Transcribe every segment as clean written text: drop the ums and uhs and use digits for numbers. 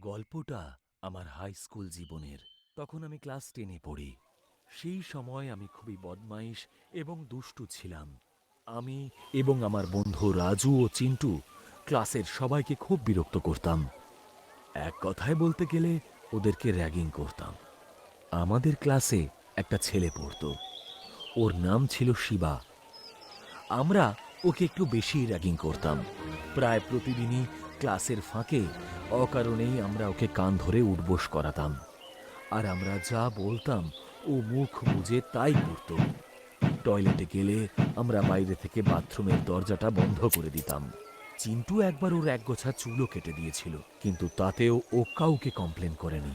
গল্পটা আমার high school জীবনের। তখন আমি ক্লাস 10-এ পড়ি। সেই সময় আমি খুবই বদমাইশ এবং দুষ্টু ছিলাম। আমি এবং আমার বন্ধু রাজু ও চিন্টু ক্লাসের সবাইকে খুব বিরক্ত করতাম। এক কথায় বলতে গেলে ওদেরকে র্যাগিং করতাম। আমাদের ক্লাসে একটা ছেলে পড়তো, ওর নাম ছিল শিবা। আমরা ওকে একটু বেশি র্যাগিং করতাম। প্রায় প্রতিদিনই ক্লাসের ফাঁকে অকারণেই আমরা ওকে কান ধরে উঠবোস করাতাম, আর আমরা যা বলতাম ও মুখ বুজে তাই করত। টয়লেটে গেলে আমরা বাইরে থেকে বাথরুমের দরজাটা বন্ধ করে দিতাম। চিন্টু একবার ওর একগোছা চুলও কেটে দিয়েছিল, কিন্তু তাতেও ও কাউকে কমপ্লেন করেনি।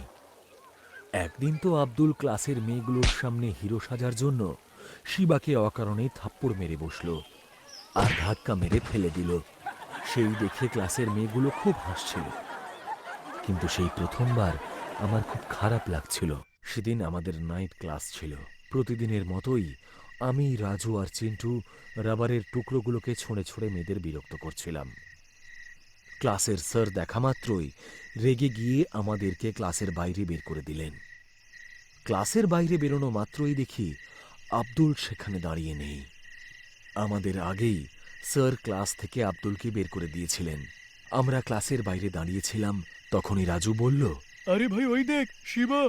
একদিন তো আব্দুল ক্লাসের মেয়েগুলোর সামনে হিরো সাজার জন্য শিবাকে অকারণে থাপ্পড় মেরে বসল আর ধাক্কা মেরে ফেলে দিল। সেই দেখে ক্লাসের মেয়েগুলো খুব হাসছিল, কিন্তু সেই প্রথমবার আমার খুব খারাপ লাগছিল। সেদিন আমাদের নাইট ক্লাস ছিল। প্রতিদিনের মতোই আমি, রাজু আর চিন্টু রাবারের টুকরোগুলোকে ছুঁড়ে ছুঁড়ে মেয়েদের বিরক্ত করছিলাম। ক্লাসের স্যার দেখা মাত্রই রেগে গিয়ে আমাদেরকে ক্লাসের বাইরে বের করে দিলেন। ক্লাসের বাইরে বেরোনো মাত্রই দেখি আব্দুল সেখানে দাঁড়িয়ে নেই। আমাদের আগেই স্যার ক্লাস থেকে আব্দুলকে বের করে দিয়েছিলেন। আমরা ক্লাসের বাইরে দাঁড়িয়েছিলাম, তখনই রাজু বলল, আরে ভাই ওই দেখ শিবা।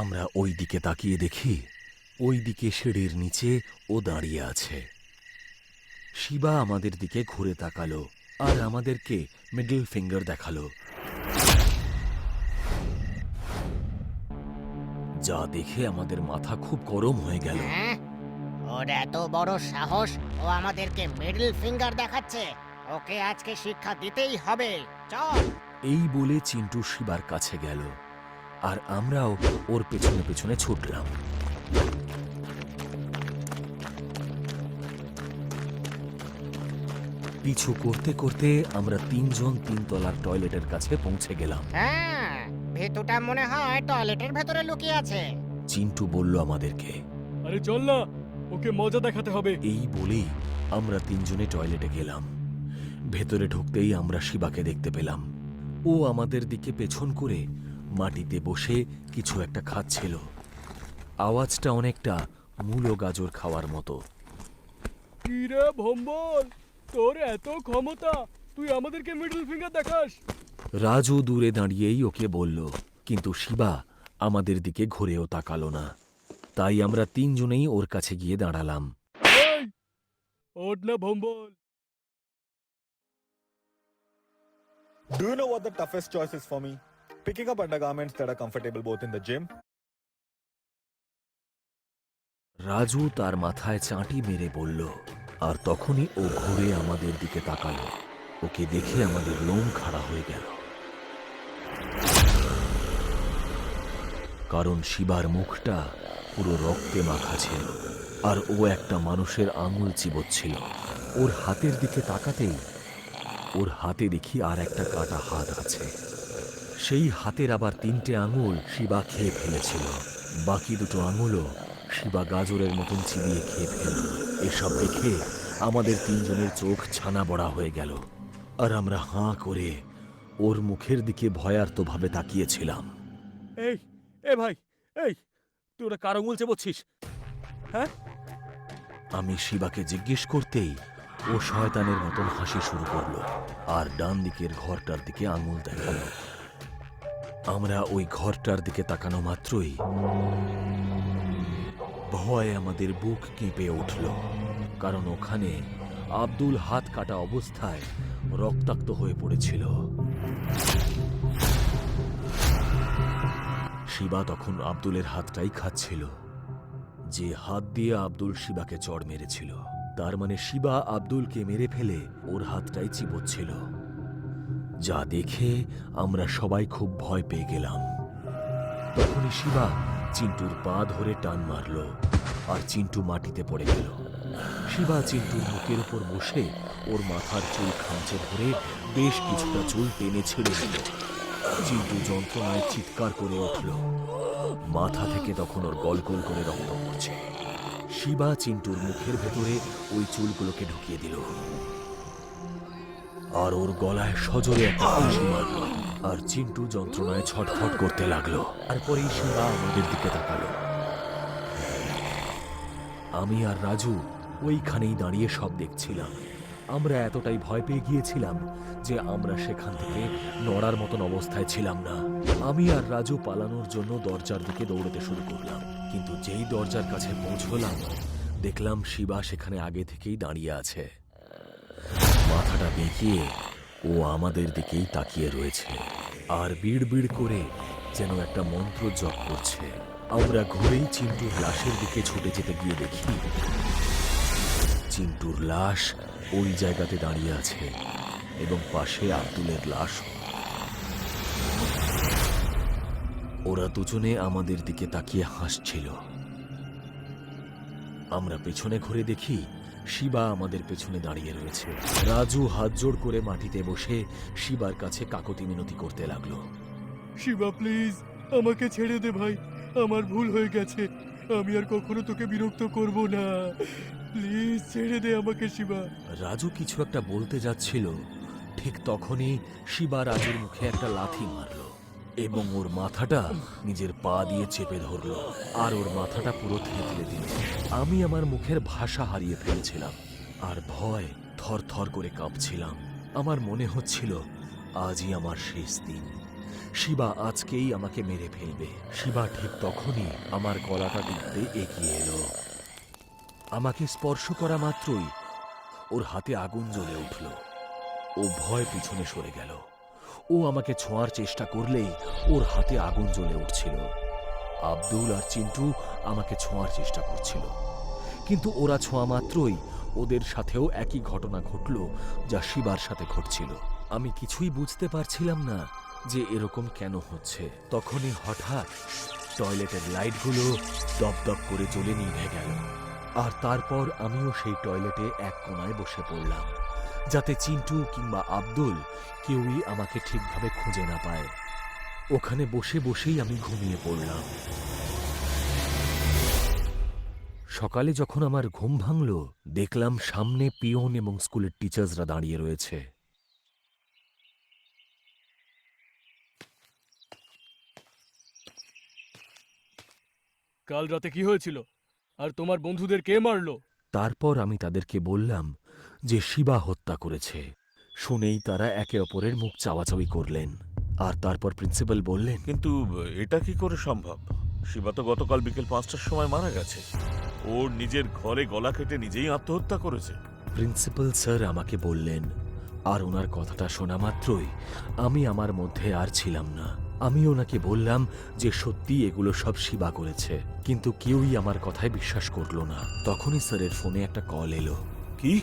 আমরা ওই দিকে তাকিয়ে দেখি ওই দিকে সিঁড়ির নিচে ও দাঁড়িয়ে আছে। শিবা আমাদের দিকে ঘুরে তাকালো আর আমাদেরকে মিডল ফিঙ্গার দেখালো। যা দেখে আমাদের মাথা খুব গরম হয়ে গেল। হ্যাঁ, ওর এত বড় সাহস, ও আমাদেরকে মিডল ফিঙ্গার দেখাচ্ছে। ওকে আজকে শিক্ষা দিতেই হবে। চল। এই বলে চিন্টু শিবার কাছে গেল আর আমরাও ওর পেছনে পেছনে ছুটলাম। পিছু করতে করতে আমরা তিনজন তিনতলার টয়লেটের কাছে পৌঁছে গেলাম। হ্যাঁ, ভেতুটা মনে হয় টয়লেটের ভেতরে লুকিয়ে আছে। চিন্টু বলল আমাদেরকে। আরে চল না, ওকে মজা দেখাতে হবে। এই বলেই আমরা তিনজনে টয়লেটে গেলাম। ভেতরে ঢুকতেই আমরা শিবাকে দেখতে পেলাম। ও আমাদের দিকে পেছন করে মাটিতে বসে কিছু একটা খাচ্ছিল। আওয়াজটা অনেকটা মূলো গাজর খাওয়ার মতো। কি রে ভম্বল, তোর এত ক্ষমতা, তুই আমাদেরকে মিডল ফিঙ্গার দেখাস? রাজু দূরে দাঁড়িয়েই ওকে বলল, কিন্তু শিবা আমাদের দিকে ঘুরেও তাকালো না। তাই আমরা তিনজনেই ওর কাছে গিয়ে দাঁড়ালাম। এই, ওঠ না Bhombol. Do you know what the toughest choice is for me? Picking up undergarments that are comfortable both in the gym. Raju তার মাথায় চাঁটি মেরে বলল, আর তখনই ও ঘুরে আমাদের দিকে তাকালো। ওকে দেখে আমাদের লোম খাড়া হয়ে গেল, কারণ শিবার মুখটা পুরো রক্তে মাখা ছিল আর ও একটা মানুষের আঙুল চিবোচ্ছিল। ওর হাতের দিকে তাকাতেই ওর হাতে দেখি আর একটা কাটা হাত আছে। সেই হাতের আবার 3টে আঙুল শিবা খেয়ে ফেলেছিল। বাকি 2টো আঙুলও শিবা গাজরের মতন চিবিয়ে খেয়ে ফেলল। এসব দেখে আমাদের তিনজনের চোখ ছানা বড়া হয়ে গেল, আর আমরা হাঁ করে ওর মুখের দিকে ভয়ার্তভাবে তাকিয়েছিলাম। এই, এ ভাই, এই তুই ওটা কার আঙুল চেবোচ্ছিস? হ্যাঁ, আমি শিবাকে জিজ্ঞেস করতেই ও শয়তানের মতন হাসি শুরু করলো আর ডান দিকের ঘরটার দিকে আঙুল দেখালো। আমরা ওই ঘরটার দিকে তাকানো মাত্রই ভয়ে আমাদের বুক কেঁপে উঠল, কারণ ওখানে আব্দুল হাত কাটা অবস্থায় রক্তাক্ত হয়ে পড়েছিল। শিবা তখন আব্দুলের হাতটাই খাচ্ছিল, যে হাত দিয়ে আব্দুল শিবাকে চড় মেরেছিল। তার মানে শিবা আব্দুলকে মেরে ফেলে ওর হাতটাই চিবোচ্ছিল। যা দেখে আমরা সবাই খুব ভয় পেয়ে গেলাম। তখনই শিবা চিন্টুর পা ধরে টান মারল আর চিন্টু মাটিতে পড়ে গেল। শিবা চিন্টুর মুখের উপর বসে ওর মাথার চুল খামচে ধরে বেশ কিছুটা চুল টেনে ছেড়ে দিল। চিন্টু যন্ত্রণায় চিৎকার করে উঠল। মাথা থেকে তখন ওর গলগল করে রক্ত পড়ছে। শিবা চিন্টুর মুখের ভেতরে ওই চুলগুলোকে ঢুকিয়ে দিল আর ওর গলায় সজোরে একটা ঘুষি মারল। আর চিন্টু যন্ত্রণায় ছটফট করতে লাগলো। তারপরেই শিবা আমাদের দিকে তাকালো। আমি আর রাজু ওইখানেই দাঁড়িয়ে সব দেখছিলাম। আমরা এতটাই ভয় পেয়ে গিয়েছিলাম যে আমরা সেখান থেকে নড়ার মতন অবস্থায় ছিলাম না। আমি আর রাজু পালানোর জন্য দরজার দিকে দৌড়তে শুরু করলাম, কিন্তু যেই দরজার কাছে পৌঁছলাম দেখলাম শিবা সেখানে আগে থেকেই দাঁড়িয়ে আছে। মাথাটা বেঁকিয়ে ও আমাদের দিকেই তাকিয়ে রয়েছে আর বিড় বিড় করে যেন একটা মন্ত্র জপ করছে। আমরা ঘুরেই চিন্টুর লাশের দিকে ছুটে যেতে গিয়ে দেখি চিন্টুর লাশ ওই জায়গাতে দাঁড়িয়ে আছে এবং পাশে আব্দুলের লাশ। ওরা দুজনে আমাদের দিকে তাকিয়ে হাসছিল। আমরা পেছনে ঘুরে দেখি শিবা আমাদের পেছনে দাঁড়িয়ে রয়েছে। রাজু হাত জোড় করে মাটিতে বসে শিবার কাছে কাকতি মিনতি করতে লাগলো। শিবা প্লিজ আমাকে ছেড়ে দে ভাই, আমার ভুল হয়ে গেছে, আমি আর কখনো তোকে বিরক্ত করব না, প্লিজ ছেড়ে দে আমাকে শিবা। রাজু কিছু একটা বলতে যাচ্ছিল, ঠিক তখনই শিবা রাজুর মুখে একটা লাথি মারল এবং ওর মাথাটা নিজের পা দিয়ে চেপে ধরলো আর ওর মাথাটা পুরো থেতলে দিল। আমি আমার মুখের ভাষা হারিয়ে ফেলেছিলাম আর ভয় থর থর করে কাঁপছিলাম। আমার মনে হচ্ছিল আজই আমার শেষ দিন, শিবা আজকেই আমাকে মেরে ফেলবে। শিবা ঠিক তখনই আমার গলাটা টিপতে এগিয়ে এলো। আমাকে স্পর্শ করা মাত্রই ওর হাতে আগুন জ্বলে উঠল। ও ভয় পিছনে সরে গেল। ও আমাকে ছোঁয়ার চেষ্টা করলেই ওর হাতে আগুন জ্বলে উঠছিল। আব্দুল আর চিন্টু আমাকে ছোঁয়ার চেষ্টা করছিল, কিন্তু ওরা ছোঁয়া মাত্রই ওদের সাথেও একই ঘটনা ঘটল যা শিবার সাথে ঘটছিল। আমি কিছুই বুঝতে পারছিলাম না যে এরকম কেন হচ্ছে। তখনই হঠাৎ টয়লেটের লাইটগুলো দপদপ করে জ্বলে নিভে গেল আর তারপর আমিও সেই টয়লেটে এক কোণায় বসে পড়লাম, যাতে চিন্টু কিংবা আব্দুল কেউই আমাকে ঠিকভাবে খুঁজে না পায়। ওখানে বসে বসেই আমি ঘুমিয়ে পড়লাম। সকালে যখন আমার ঘুম ভাঙল দেখলাম সামনে পিয়ন এবং স্কুলের টিচার্সরা দাঁড়িয়ে রয়েছে। কাল রাতে কি হয়েছিল আর তোমার বন্ধুদের কে মারলো? তারপর আমি তাদেরকে বললাম যে শিবা হত্যা করেছে। শুনেই তারা একে অপরের মুখ চাওয়াচাওয়ি করলেন আর তারপর প্রিন্সিপাল বললেন, কিন্তু এটা কি করে সম্ভব? শিবা তো গতকাল বিকেল 5টার সময় মারা গেছে। ওর নিজের ঘরে গলা কেটে নিজেই আত্মহত্যা করেছে। প্রিন্সিপাল স্যার আমাকে বললেন। আর ওনার কথাটা শোনা মাত্রই আমি আমার মধ্যে আর ছিলাম না। আমি ওনাকে বললাম যে সত্যি এগুলো সব শিবা করেছে, কিন্তু কেউই আমার কথায় বিশ্বাস করলো না। তখনই স্যারের ফোনে একটা কল এলো। কি?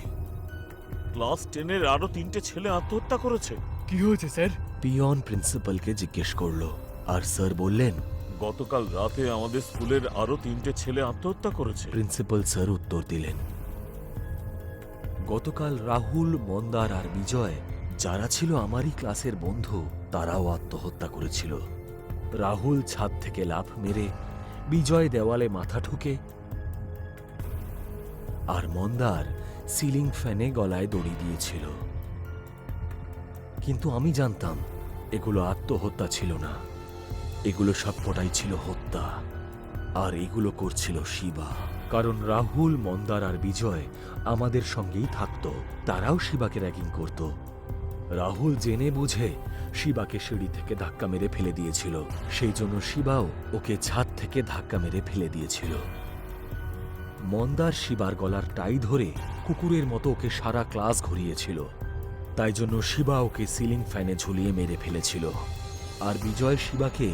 ক্লাস 10-এর আরো 3টে ছেলে আত্মহত্যা করেছে? কি হয়েছে স্যার? পিয়ন প্রিন্সিপালকে জিজ্ঞেস করলো আর স্যার বললেন, গতকাল রাতে আমাদের স্কুলের আরো 3টে ছেলে আত্মহত্যা করেছে। প্রিন্সিপাল স্যার উত্তর দিলেন, গতকাল রাহুল, মন্দার আর বিজয়, যারা ছিল আমারই ক্লাসের বন্ধু, তারাও আত্মহত্যা করেছিল। রাহুল ছাদ থেকে লাফ মেরে, বিজয় দেওয়ালে মাথা ঠুকে, আর মন্দার সিলিং ফ্যানে গলায় দড়ি দিয়েছিল। কিন্তু আমি জানতাম এগুলো আত্মহত্যা ছিল না, এগুলো সবকটাই ছিল হত্যা। আর এগুলো করছিল শিবা, কারণ রাহুল, মন্দার আর বিজয় আমাদের সঙ্গেই থাকত। তারাও শিবাকে র্যাগিং করত। রাহুল জেনে বুঝে শিবাকে সিঁড়ি থেকে ধাক্কা মেরে ফেলে দিয়েছিল, সেই জন্য শিবাও ওকে ছাদ থেকে ধাক্কা মেরে ফেলে দিয়েছিল। মন্দার শিবার গলার টাই ধরে কুকুরের মতো ওকে সারা ক্লাস ঘুরিয়েছিল, তাই জন্য শিবা ওকে সিলিং ফ্যানে ঝুলিয়ে মেরে ফেলেছিল। আর বিজয় শিবাকে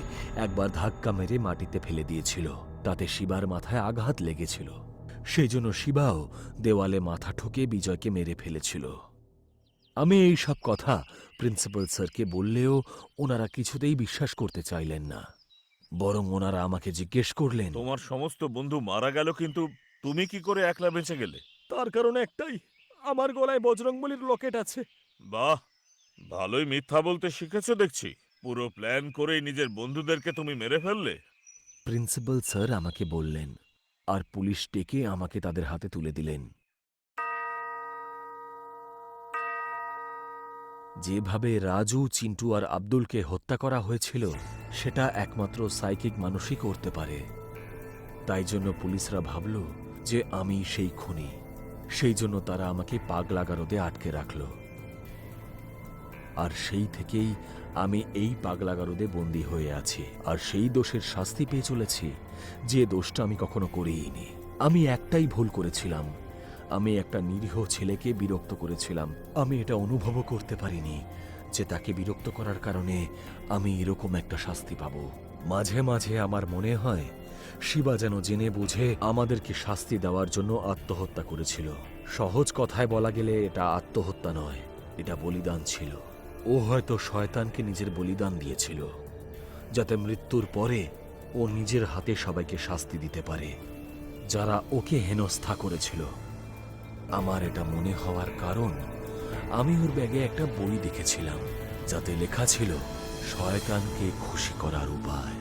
একবার ধাক্কা মেরে মাটিতে ফেলে দিয়েছিল, তাতে শিবার মাথায় আঘাত লেগেছিল, সেই জন্য শিবাও দেওয়ালে মাথা ঠুকে বিজয়কে মেরে ফেলেছিল। আমি এই সব কথা প্রিন্সিপাল স্যারকে বললেও ওনারা কিছুতেই বিশ্বাস করতে চাইলেন না, বরং ওনারা আমাকে জিজ্ঞেস করলেন, তোমার সমস্ত বন্ধু মারা গেল, কিন্তু তুমি কি করে একলা বেঁচে গেলে? তার কারণ একটাই, আমার গলায় বজরংবলীর লকেট আছে। বাহ, ভালোই মিথ্যা বলতে শিখেছো দেখছি। পুরো প্ল্যান করেই নিজের বন্ধুদেরকে তুমি মেরে ফেললে। প্রিন্সিপাল স্যার আমাকে বললেন আর পুলিশ ডেকে আমাকে তাদের হাতে তুলে দিলেন। যেভাবে রাজু, চিন্টু আর আব্দুলকে হত্যা করা হয়েছিল সেটা একমাত্র সাইকিক মানুষই করতে পারে। তাই জন্য পুলিশরা ভাবল যে আমি সেই খুনি। সেই জন্য তারা আমাকে পাগলাগারদে আটকে রাখল। আর সেই থেকেই আমি এই পাগলাগারদে বন্দী হয়ে আছি, আর সেই দোষের শাস্তি পেয়ে চলেছি যে দোষটা আমি কখনো করিনি। আমি একটাই ভুল করেছিলাম, আমি একটা নিরীহ ছেলেকে বিরক্ত করেছিলাম। আমি এটা অনুভবও করতে পারিনি যে তাকে বিরক্ত করার কারণে আমি এরকম একটা শাস্তি পাব। মাঝে মাঝে আমার মনে হয় শিবা যেন জেনে বুঝে আমাদেরকে শাস্তি দেওয়ার জন্য আত্মহত্যা করেছিল। সহজ কথায় বলা গেলে এটা আত্মহত্যা নয়, এটা বলিদান ছিল। ও হয়তো শয়তানকে নিজের বলিদান দিয়েছিল, যাতে মৃত্যুর পরে ও নিজের হাতে সবাইকে শাস্তি দিতে পারে যারা ওকে হেনস্থা করেছিল। আমার এটা মনে হওয়ার কারণ আমি ওর ব্যাগে একটা বই দেখেছিলাম, যাতে লেখা ছিল শয়তানকে খুশি করার উপায়।